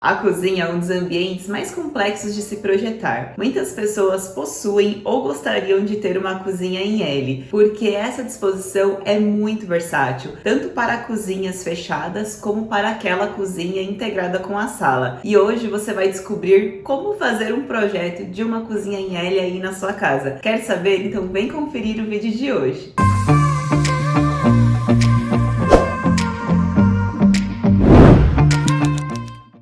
A cozinha é um dos ambientes mais complexos de se projetar. Muitas pessoas possuem ou gostariam de ter uma cozinha em L, porque essa disposição é muito versátil, tanto para cozinhas fechadas como para aquela cozinha integrada com a sala. E hoje você vai descobrir como fazer um projeto de uma cozinha em L aí na sua casa. Quer saber? Então vem conferir o vídeo de hoje.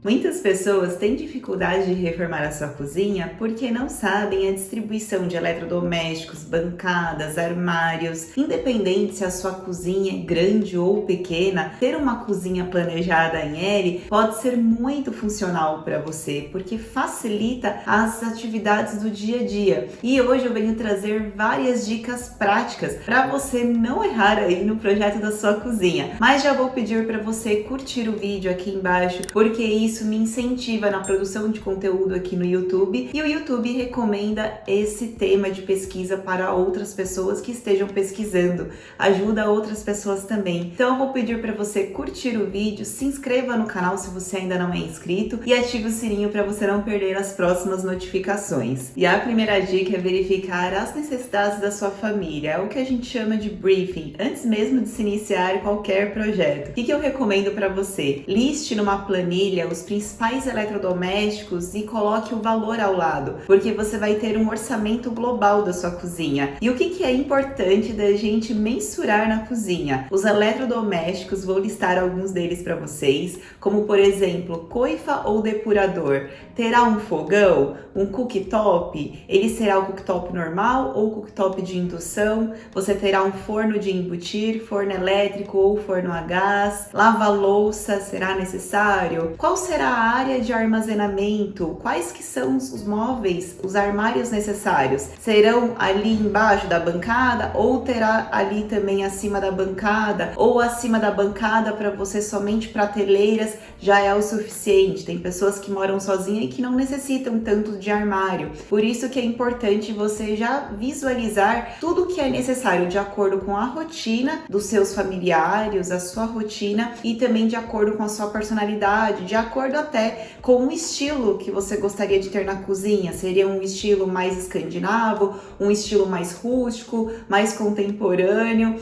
Muitas pessoas têm dificuldade de reformar a sua cozinha porque não sabem a distribuição de eletrodomésticos, bancadas, armários. Independente se a sua cozinha é grande ou pequena, ter uma cozinha planejada em L pode ser muito funcional para você, porque facilita as atividades do dia a dia. E hoje eu venho trazer várias dicas práticas para você não errar aí no projeto da sua cozinha. Mas já vou pedir para você curtir o vídeo aqui embaixo, porque isso me incentiva na produção de conteúdo aqui no YouTube, e o YouTube recomenda esse tema de pesquisa para outras pessoas que estejam pesquisando, ajuda outras pessoas também. Então eu vou pedir para você curtir o vídeo, se inscreva no canal se você ainda não é inscrito e ative o sininho para você não perder as próximas notificações. E a primeira dica é verificar as necessidades da sua família, é o que a gente chama de briefing, antes mesmo de se iniciar qualquer projeto. O que eu recomendo para você? Liste numa planilha os principais eletrodomésticos e coloque o valor ao lado, porque você vai ter um orçamento global da sua cozinha. E o que é importante da gente mensurar na cozinha? Os eletrodomésticos, vou listar alguns deles para vocês, como por exemplo, coifa ou depurador. Terá um fogão? Um cooktop? Ele será o cooktop normal ou cooktop de indução? Você terá um forno de embutir, forno elétrico ou forno a gás? Lava-louça será necessário? Qual será a área de armazenamento? Quais que são os móveis, os armários necessários? Serão ali embaixo da bancada ou terá ali também acima da bancada? Ou acima da bancada para você somente prateleiras já é o suficiente? Tem pessoas que moram sozinhas e que não necessitam tanto de armário. Por isso que é importante você já visualizar tudo que é necessário de acordo com a rotina dos seus familiares, a sua rotina e também de acordo com a sua personalidade, de acordo até com o estilo que você gostaria de ter na cozinha. Seria um estilo mais escandinavo, um estilo mais rústico, mais contemporâneo.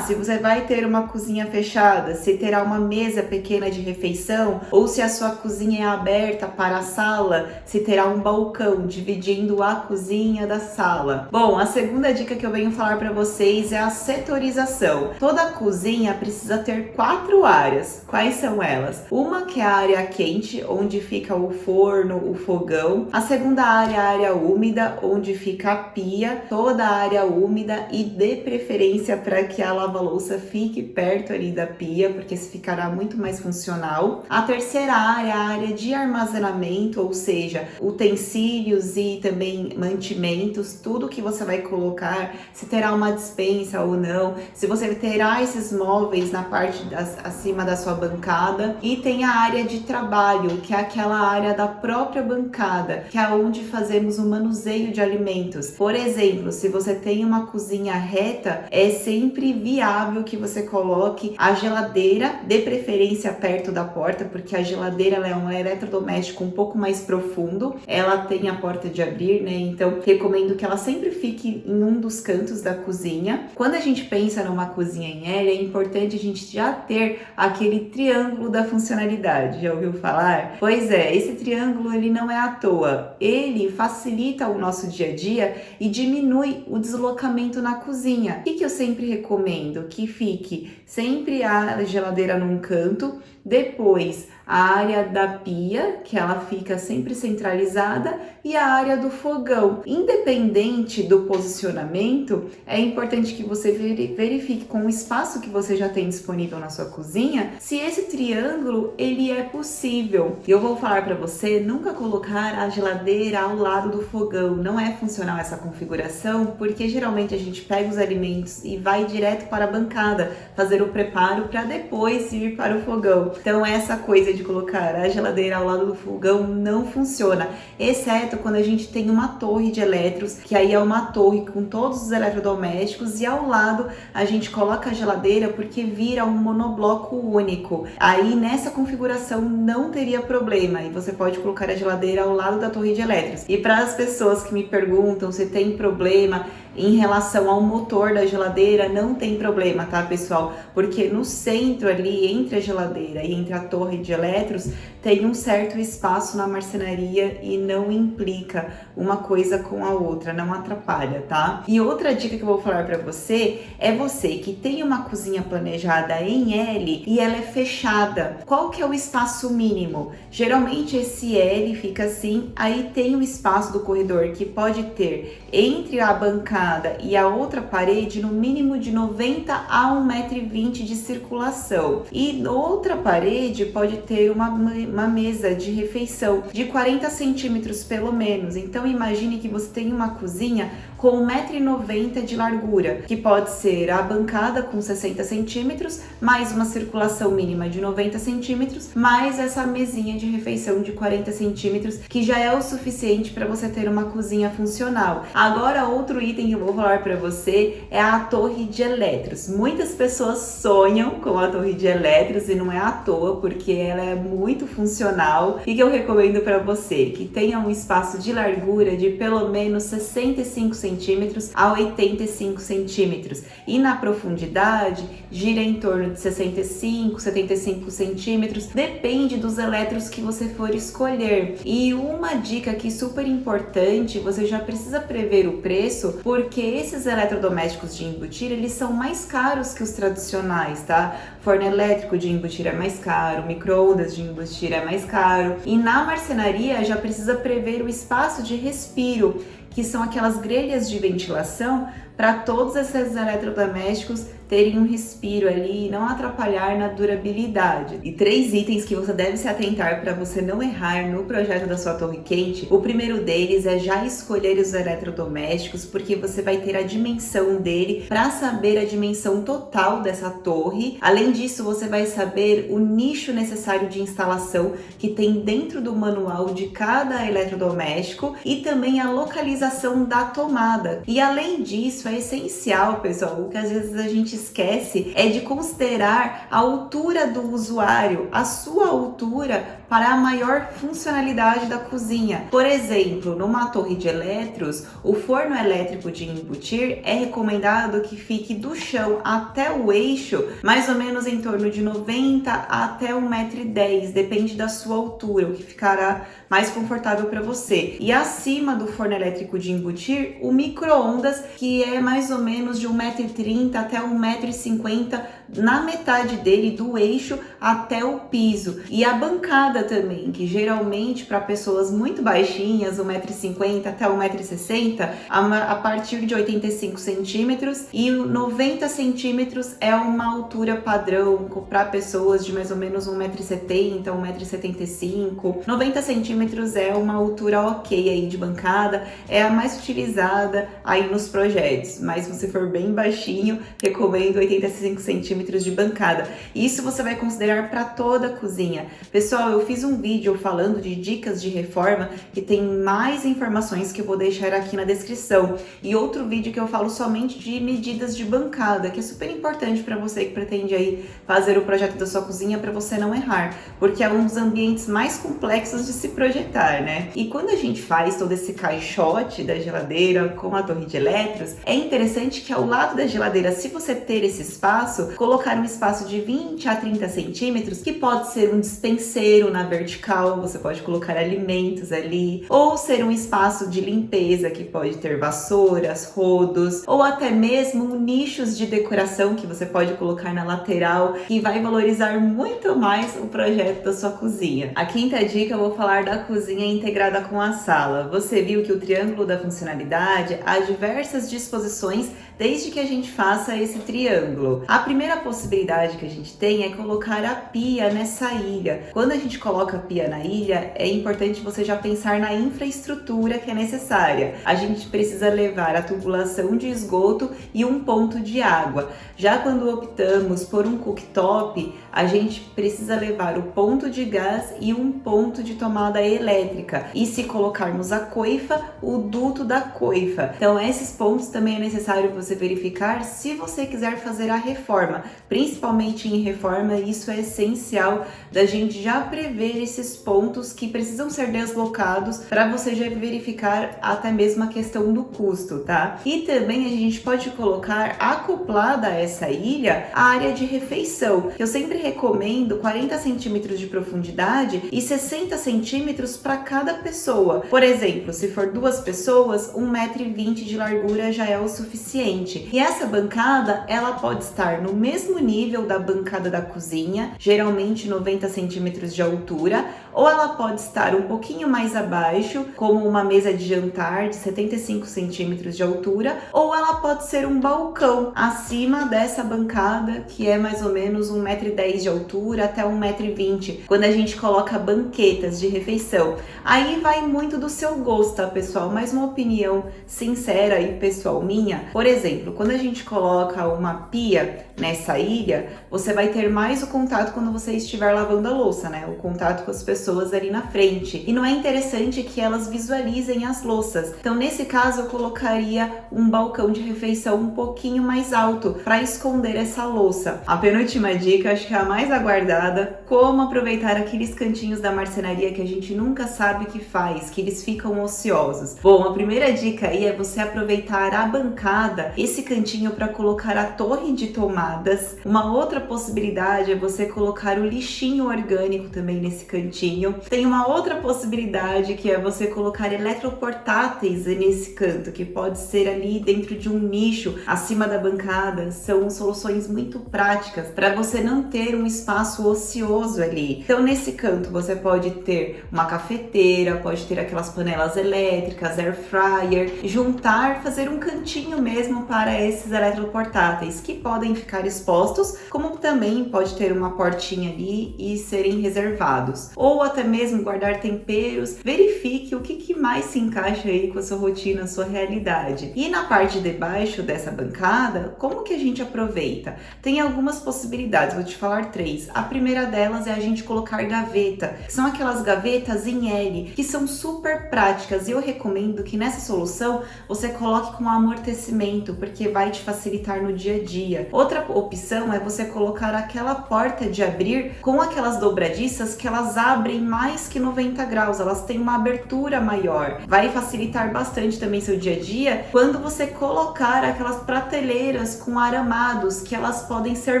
Se você vai ter uma cozinha fechada, se terá uma mesa pequena de refeição, ou se a sua cozinha é aberta para a sala, se terá um balcão dividindo a cozinha da sala. Bom, a segunda dica que eu venho falar para vocês é a setorização. Toda cozinha precisa ter 4 áreas. Quais são elas? Uma que é a área quente, onde fica o forno, o fogão. A segunda área é a área úmida, onde fica a pia, toda a área úmida, e dê preferência para que a lava-louça fique perto ali da pia, porque ficará muito mais funcional. A terceira área é a área de armazenamento, ou seja, utensílios e também mantimentos, tudo que você vai colocar, se terá uma despensa ou não, se você terá esses móveis na parte acima da sua bancada. E tem a área de trabalho, que é aquela área da própria bancada, que é onde fazemos o manuseio de alimentos. Por exemplo, se você tem uma cozinha reta, é sempre viável que você coloque a geladeira, de preferência perto da porta, porque a geladeira ela é um eletrodoméstico um pouco mais profundo, ela tem a porta de abrir, né? Então recomendo que ela sempre fique em um dos cantos da cozinha. Quando a gente pensa numa cozinha em L, é importante a gente já ter aquele triângulo da funcionalidade. Já ouviu falar? Pois é, esse triângulo ele não é à toa. Ele facilita o nosso dia a dia e diminui o deslocamento na cozinha. O que eu sempre recomendo? Que fique sempre a geladeira num canto, depois a área da pia, que ela fica sempre centralizada, e a área do fogão. Independente do posicionamento, é importante que você verifique com o espaço que você já tem disponível na sua cozinha, se esse triângulo ele é possível. Eu vou falar para você nunca colocar a geladeira ao lado do fogão. Não é funcional essa configuração, porque geralmente a gente pega os alimentos e vai direto para a bancada fazer o preparo para depois ir para o fogão. Então essa coisa de colocar a geladeira ao lado do fogão não funciona, exceto quando a gente tem uma torre de elétrons, que aí é uma torre com todos os eletrodomésticos e ao lado a gente coloca a geladeira porque vira um monobloco único. Aí nessa configuração não teria problema e você pode colocar a geladeira ao lado da torre de elétrons. E para as pessoas que me perguntam se tem problema em relação ao motor da geladeira, não tem problema, tá, pessoal? Porque no centro ali, entre a geladeira e entre a torre de elétrons, tem um certo espaço na marcenaria e não implica uma coisa com a outra, não atrapalha, tá? E outra dica que eu vou falar para você é você que tem uma cozinha planejada em L e ela é fechada. Qual que é o espaço mínimo? Geralmente esse L fica assim, aí tem o espaço do corredor que pode ter entre a bancada e a outra parede no mínimo de 90 a 1,20 m de circulação. E outra parede pode ter uma mesa de refeição de 40 centímetros pelo menos. Então imagine que você tem uma cozinha com 1,90 m de largura, que pode ser a bancada com 60 centímetros, mais uma circulação mínima de 90 centímetros, mais essa mesinha de refeição de 40 centímetros, que já é o suficiente para você ter uma cozinha funcional. Agora, outro item que eu vou falar para você é a torre de elétrons. Muitas pessoas sonham com a torre de elétrons e não é à toa, porque ela é muito funcional e que eu recomendo para você que tenha um espaço de largura de pelo menos 65 centímetros a 85 centímetros e na profundidade gira em torno de 65, 75 centímetros, depende dos elétrons que você for escolher. E uma dica aqui super importante, você já precisa prever o preço, porque esses eletrodomésticos de embutir, eles são mais caros que os tradicionais, tá? Forno elétrico de embutir é mais caro, micro-ondas de embutir é mais caro, e na marcenaria já precisa prever o espaço de respiro, que são aquelas grelhas de ventilação para todos esses eletrodomésticos terem um respiro ali e não atrapalhar na durabilidade. E 3 itens que você deve se atentar para você não errar no projeto da sua torre quente. O primeiro deles é já escolher os eletrodomésticos, porque você vai ter a dimensão dele para saber a dimensão total dessa torre. Além disso, você vai saber o nicho necessário de instalação que tem dentro do manual de cada eletrodoméstico e também a localização da tomada. E além disso, é essencial, pessoal, o que às vezes a gente esquece é de considerar a altura do usuário, a sua altura para a maior funcionalidade da cozinha. Por exemplo, numa torre de elétrons, o forno elétrico de embutir é recomendado que fique do chão até o eixo, mais ou menos em torno de 90 até 1,10 m, depende da sua altura, o que ficará mais confortável para você. E acima do forno elétrico de embutir, o micro-ondas, que é mais ou menos de 1,30 m até 1,50 m, na metade dele, do eixo até o piso. E a bancada também, que geralmente para pessoas muito baixinhas, 1,50 m até 1,60 m, a partir de 85 centímetros, e 90 centímetros é uma altura padrão para pessoas de mais ou menos 1,70 m, 1,75 m. 90 centímetros é uma altura ok aí de bancada, é a mais utilizada aí nos projetos, mas se você for bem baixinho, recomendo 85 centímetros de bancada. Isso você vai considerar para toda a cozinha. Pessoal, eu fiz um vídeo falando de dicas de reforma que tem mais informações que eu vou deixar aqui na descrição, e outro vídeo que eu falo somente de medidas de bancada, que é super importante para você que pretende aí fazer o projeto da sua cozinha, para você não errar, porque é um dos ambientes mais complexos de se projetar, né? E quando a gente faz todo esse caixote da geladeira com a torre de elétrons, é interessante que ao lado da geladeira, se você ter esse espaço, colocar um espaço de 20 a 30 centímetros, que pode ser um dispenseiro na vertical, você pode colocar alimentos ali, ou ser um espaço de limpeza, que pode ter vassouras, rodos, ou até mesmo nichos de decoração que você pode colocar na lateral, que vai valorizar muito mais o projeto da sua cozinha. A quinta dica, eu vou falar da cozinha integrada com a sala. Você viu que o triângulo da funcionalidade há diversas disposições desde que a gente faça esse triângulo. A primeira possibilidade que a gente tem é colocar a pia nessa ilha. Quando a gente coloca a pia na ilha, é importante você já pensar na infraestrutura que é necessária. A gente precisa levar a tubulação de esgoto e um ponto de água. Já quando optamos por um cooktop, a gente precisa levar o ponto de gás e um ponto de tomada elétrica. E se colocarmos a coifa, o duto da coifa. Então esses pontos também é necessário você verificar se você quiser fazer a reforma. Principalmente em reforma, isso é essencial da gente já prever esses pontos que precisam ser deslocados para você já verificar até mesmo a questão do custo, tá? E também a gente pode colocar acoplada a essa ilha a área de refeição. Eu sempre recomendo 40 centímetros de profundidade e 60 centímetros para cada pessoa. Por exemplo, se for 2 pessoas, 1,20 m de largura já é o suficiente. E essa bancada, ela pode estar no mesmo nível da bancada da cozinha, geralmente 90 centímetros de altura, ou ela pode estar um pouquinho mais abaixo, como uma mesa de jantar de 75 centímetros de altura, ou ela pode ser um balcão acima dessa bancada, que é mais ou menos 1,10 m de altura até 1,20 m, quando a gente coloca banquetas de refeição. Aí vai muito do seu gosto, tá, pessoal? Mas uma opinião sincera e pessoal minha, por exemplo, quando a gente coloca uma pia nessa ilha, você vai ter mais o contato quando você estiver lavando a louça, né? O contato com as pessoas ali na frente. E não é interessante que elas visualizem as louças. Então, nesse caso, eu colocaria um balcão de refeição um pouquinho mais alto para esconder essa louça. A penúltima dica, acho que é a mais aguardada, como aproveitar aqueles cantinhos da marcenaria que a gente nunca sabe o que faz, que eles ficam ociosos. Bom, a primeira dica aí é você aproveitar a bancada, esse cantinho, para colocar a torre de tomadas. Uma outra possibilidade é você colocar o lixinho orgânico também nesse cantinho. Tem uma outra possibilidade que é você colocar eletroportáteis nesse canto, que pode ser ali dentro de um nicho acima da bancada. São soluções muito práticas para você não ter um espaço ocioso ali. Então nesse canto você pode ter uma cafeteira, pode ter aquelas panelas elétricas, air fryer, juntar, fazer um cantinho mesmo para esses eletroportáteis que podem ficar expostos, como também pode ter uma portinha ali e serem reservados. Ou até mesmo guardar temperos. Verifique o que mais se encaixa aí com a sua rotina, a sua realidade. E na parte de baixo dessa bancada, como que a gente aproveita? Tem algumas possibilidades, vou te falar 3. A primeira delas é a gente colocar gaveta, que são aquelas gavetas em L, que são super práticas, e eu recomendo que nessa solução você coloque com amortecimento, porque vai te facilitar no dia a dia. Outra opção é você colocar aquela porta de abrir com aquelas dobradiças que elas abrem mais que 90 graus, elas têm uma abertura maior. Vai facilitar bastante também seu dia a dia quando você colocar aquelas prateleiras com aramados, que elas podem ser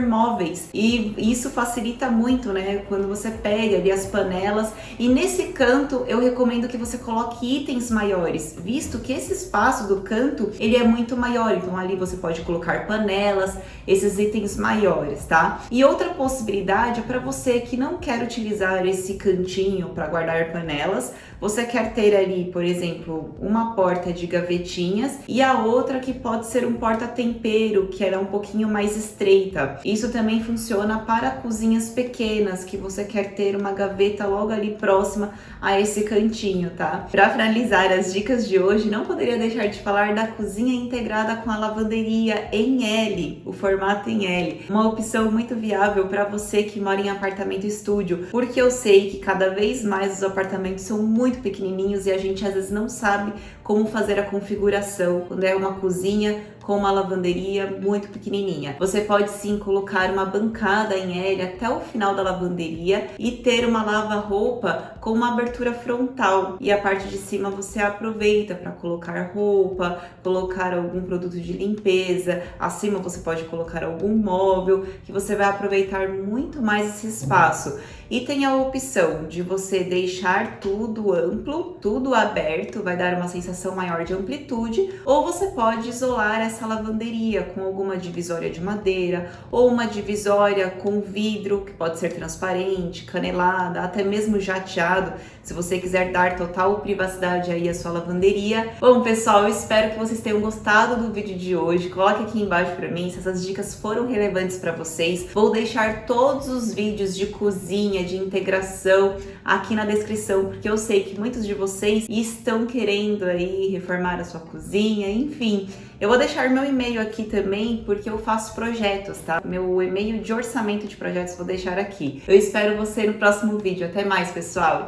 móveis, e isso facilita muito, né? Quando você pega ali as panelas. E nesse canto eu recomendo que você coloque itens maiores, visto que esse espaço do canto ele é muito maior, então ali você pode colocar panelas, esses itens maiores, tá? E outra possibilidade é para você que não quer utilizar esse cantinho para guardar panelas, você quer ter ali, por exemplo, uma porta de gavetinhas e a outra que pode ser um porta-tempero, que era um pouquinho mais estreita. Isso também funciona para cozinhas pequenas, que você quer ter uma gaveta logo ali próxima a esse cantinho, tá? Para finalizar as dicas de hoje, não poderia deixar de falar da cozinha integrada com a lavanderia em L, o formato em L. Uma opção muito viável para você que mora em apartamento estúdio, porque eu sei que cada vez mais os apartamentos são muito pequenininhos e a gente às vezes não sabe como fazer a configuração quando é uma cozinha com uma lavanderia muito pequenininha. Você pode sim colocar uma bancada em L até o final da lavanderia e ter uma lava-roupa com uma abertura frontal, e a parte de cima você aproveita para colocar roupa, colocar algum produto de limpeza. Acima você pode colocar algum móvel, que você vai aproveitar muito mais esse espaço. E tem a opção de você deixar tudo amplo, tudo aberto, vai dar uma sensação limitação maior de amplitude, ou você pode isolar essa lavanderia com alguma divisória de madeira ou uma divisória com vidro, que pode ser transparente, canelada, até mesmo jateado, se você quiser dar total privacidade aí à sua lavanderia. Bom, pessoal, eu espero que vocês tenham gostado do vídeo de hoje. Coloque aqui embaixo para mim se essas dicas foram relevantes para vocês. Vou deixar todos os vídeos de cozinha, de integração aqui na descrição, porque eu sei que muitos de vocês estão querendo aí reformar a sua cozinha, enfim. Eu vou deixar meu e-mail aqui também, porque eu faço projetos, tá? Meu e-mail de orçamento de projetos vou deixar aqui. Eu espero você no próximo vídeo. Até mais, pessoal!